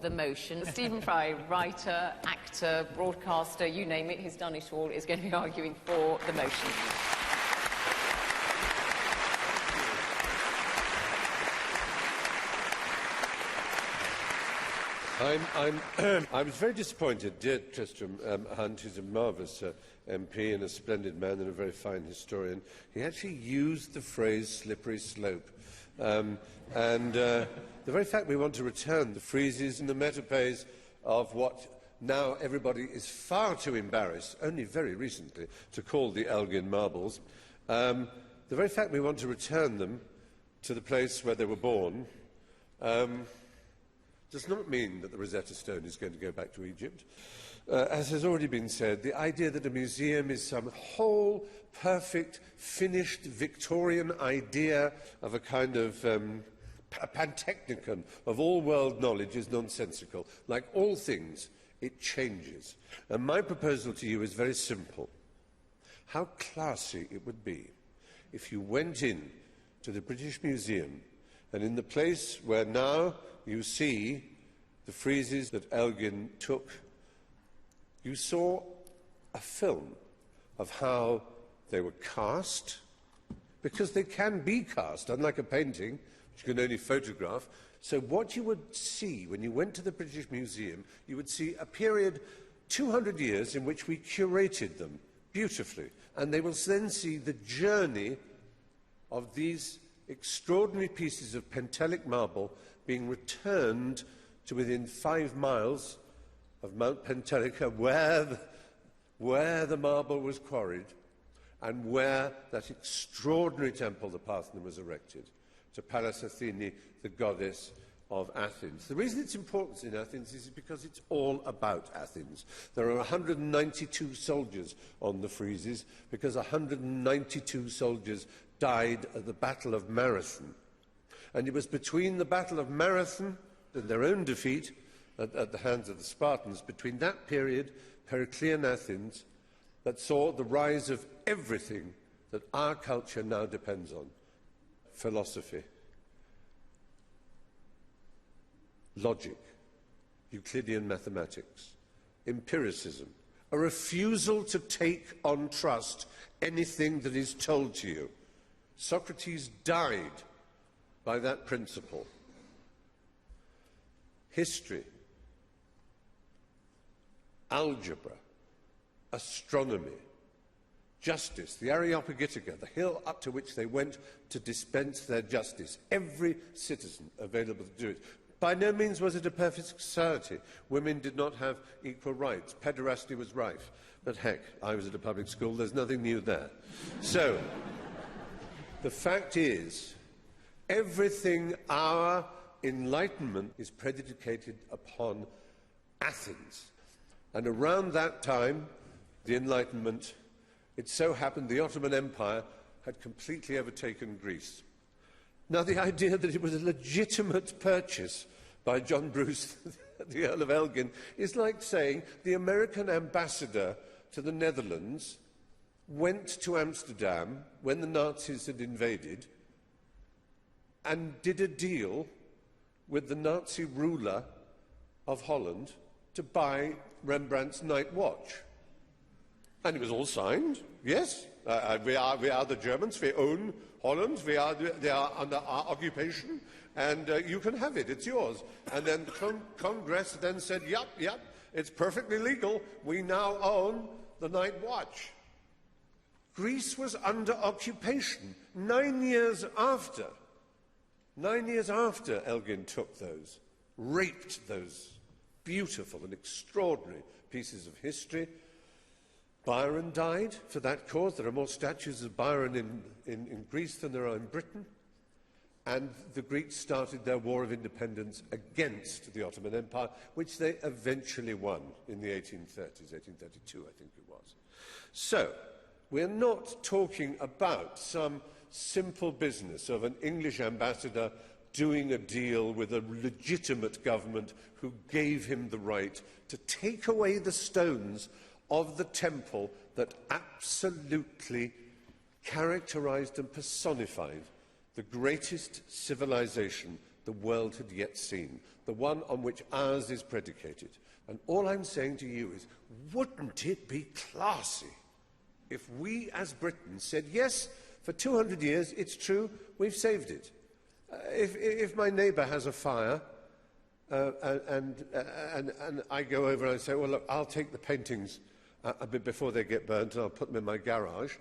the motion. Stephen Fry, writer, actor, broadcaster, you name it, he's done it all, is going to be arguing for the motion. I was very disappointed. Dear Tristram Hunt, who's a marvellous MP and a splendid man and a very fine historian, he actually used the phrase slippery slope. The very fact we want to return the friezes and the metaphors of what now everybody is far too embarrassed, only very recently, to call the Elgin marbles, the very fact we want to return them to the place where they were born does not mean that the Rosetta Stone is going to go back to Egypt. As has already been said, the idea that a museum is some whole, perfect, finished Victorian idea of a kind of a pantechnicon of all world knowledge is nonsensical. Like all things, it changes. And my proposal to you is very simple. How classy it would be if you went in to the British Museum and in the place where now you see the friezes that Elgin took, you saw a film of how they were cast, because they can be cast, unlike a painting, which you can only photograph. So what you would see when you went to the British Museum, you would see a period, 200 years, in which we curated them beautifully. And they will then see the journey of these extraordinary pieces of Pentelic marble being returned to within 5 miles of Mount Pentelica, where the marble was quarried and where that extraordinary temple, the Parthenon, was erected, to Pallas Athene, the goddess of Athens. The reason it's important in Athens is because it's all about Athens. There are 192 soldiers on the friezes because 192 soldiers died at the Battle of Marathon. And it was between the Battle of Marathon and their own defeat at the hands of the Spartans, between that period, Periclean Athens, that saw the rise of everything that our culture now depends on. Philosophy, logic, Euclidean mathematics, empiricism, a refusal to take on trust anything that is told to you. Socrates died by that principle. History, algebra, astronomy, justice, the Areopagitica, the hill up to which they went to dispense their justice. Every citizen available to do it. By no means was it a perfect society. Women did not have equal rights. Pederasty was rife. But heck, I was at a public school, there's nothing new there. So, the fact is, everything our Enlightenment is predicated upon Athens. And around that time, the Enlightenment, it so happened the Ottoman Empire had completely overtaken Greece. Now, the idea that it was a legitimate purchase by John Bruce, the Earl of Elgin, is like saying the American ambassador to the Netherlands went to Amsterdam when the Nazis had invaded and did a deal with the Nazi ruler of Holland to buy Rembrandt's Night Watch. And it was all signed, yes. We are the Germans, we own Holland, they are under our occupation, and you can have it, it's yours. And then the Congress then said, yep, it's perfectly legal, we now own the Night Watch. Greece was under occupation 9 years after. 9 years after Elgin took those, raped those beautiful and extraordinary pieces of history. Byron died for that cause. There are more statues of Byron in Greece than there are in Britain. And the Greeks started their war of independence against the Ottoman Empire, which they eventually won in the 1830s, 1832, I think it was. So, we're not talking about some simple business of an English ambassador doing a deal with a legitimate government who gave him the right to take away the stones of the temple that absolutely characterized and personified the greatest civilization the the world had yet seen, the one on which ours is predicated. And all I'm saying to you is, wouldn't it be classy if we as Britain said, yes, for 200 years, it's true, we've saved it. If my neighbour has a fire, and I go over and I say, well, look, I'll take the paintings a bit before they get burnt and I'll put them in my garage,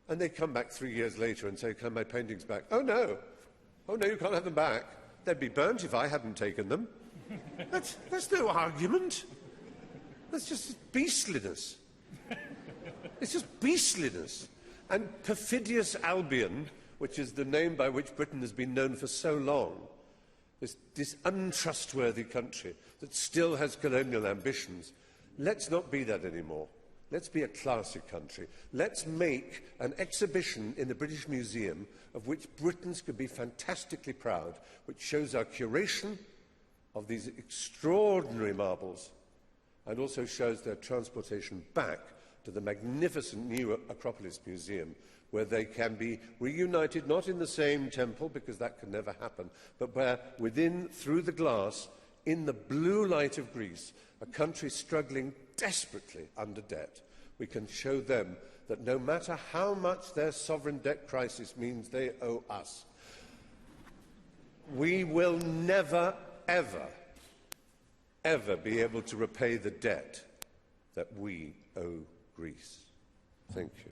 and they come back 3 years later and say, can I have my paintings back? Oh, no, you can't have them back. They'd be burnt if I hadn't taken them. That's no argument. That's just beastliness. It's just beastliness. And perfidious Albion, which is the name by which Britain has been known for so long, this untrustworthy country that still has colonial ambitions, let's not be that anymore. Let's be a classy country. Let's make an exhibition in the British Museum of which Britons could be fantastically proud, which shows our curation of these extraordinary marbles and also shows their transportation back to the magnificent new Acropolis Museum, where they can be reunited, not in the same temple, because that can never happen, but where within, through the glass, in the blue light of Greece, a country struggling desperately under debt, we can show them that no matter how much their sovereign debt crisis means they owe us, we will never, ever, ever be able to repay the debt that we owe Greece. Thank you.